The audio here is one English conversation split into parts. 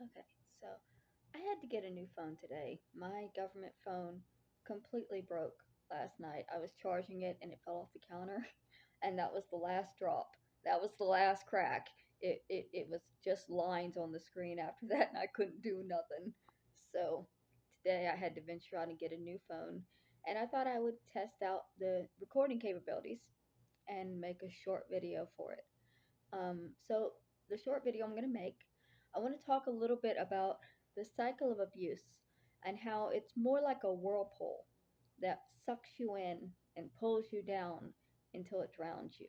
Okay, so I had to get a new phone today. My government phone completely broke last night. I was charging it and it fell off the counter, and that was the last drop. That was the last crack. It was just lines on the screen after that, and I couldn't do nothing. So today I had to venture out and get a new phone, and I thought I would test out the recording capabilities and make a short video for it. So the short video I'm going to make, I want to talk a little bit about the cycle of abuse and how it's more like a whirlpool that sucks you in and pulls you down until it drowns you.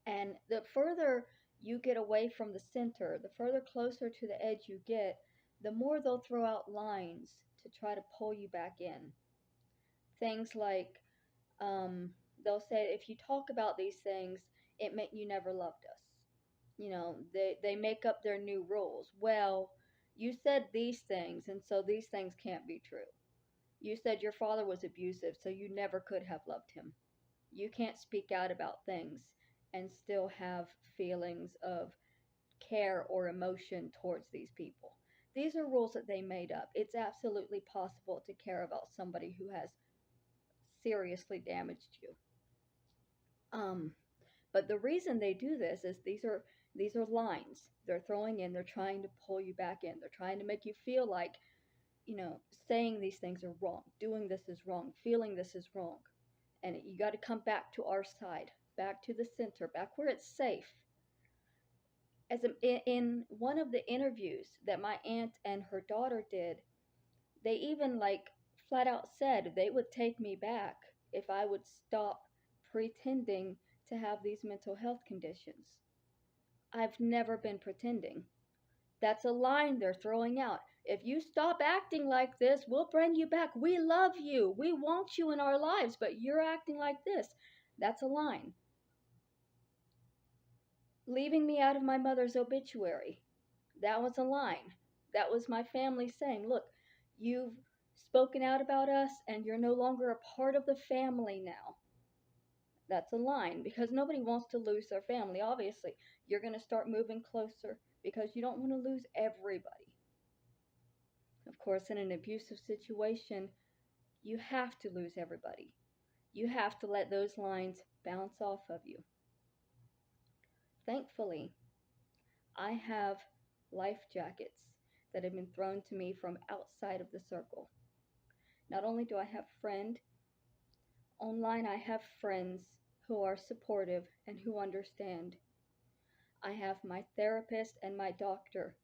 And the further you get away from the center, the further closer to the edge you get, the more they'll throw out lines to try to pull you back in. Things like um, they'll say, if you talk about these things, it meant you never loved us. They make up their new rules. Well, you said these things, and so these things can't be true. You said your father was abusive, so you never could have loved him. You can't speak out about things and still have feelings of care or emotion towards these people. These are rules that they made up. It's absolutely possible to care about somebody who has seriously damaged you. Um, But the reason they do this is these are lines they're throwing in. They're trying to pull you back in. They're trying to make you feel like, saying these things are wrong, doing this is wrong, feeling this is wrong. And you got to come back to our side, back to the center, back where it's safe. In one of the interviews that my aunt and her daughter did, they even like flat out said they would take me back if I would stop pretending to have these mental health conditions. I've never been pretending. That's a line they're throwing out. If you stop acting like this, we'll bring you back. We love you. We want you in our lives, but you're acting like this. That's a line. Leaving me out of my mother's obituary. That was a line. That was my family saying, look, you've spoken out about us and you're no longer a part of the family now. That's a line because nobody wants to lose their family. Obviously, you're going to start moving closer because you don't want to lose everybody. Of course, in an abusive situation, you have to lose everybody. You have to let those lines bounce off of you. Thankfully, I have life jackets that have been thrown to me from outside of the circle. Not only do I have friends online, I have friends who are supportive and who understand. I have my therapist and my doctor.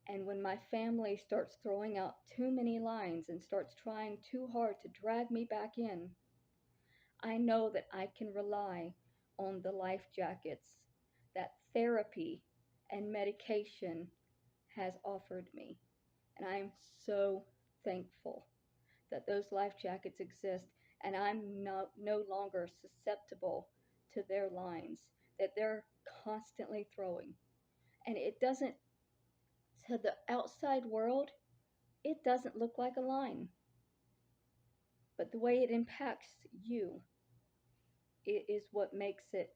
And when my family starts throwing out too many lines and starts trying too hard to drag me back in, I know that I can rely on the life jackets that therapy and medication has offered me. And I'm so thankful that those life jackets exist and I'm no longer susceptible to their lines that they're constantly throwing. And it doesn't, to the outside world, it doesn't look like a line. But the way it impacts you, it is what makes it,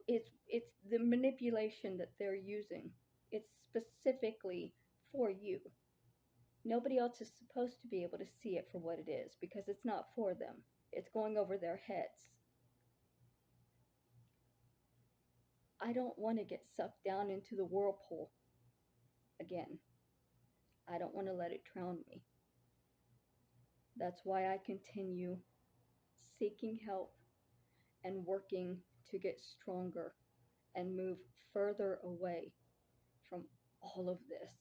it's the manipulation that they're using. It's specifically for you. Nobody else is supposed to be able to see it for what it is because it's not for them. It's going over their heads. I don't want to get sucked down into the whirlpool again. I don't want to let it drown me. That's why I continue seeking help and working to get stronger and move further away from all of this.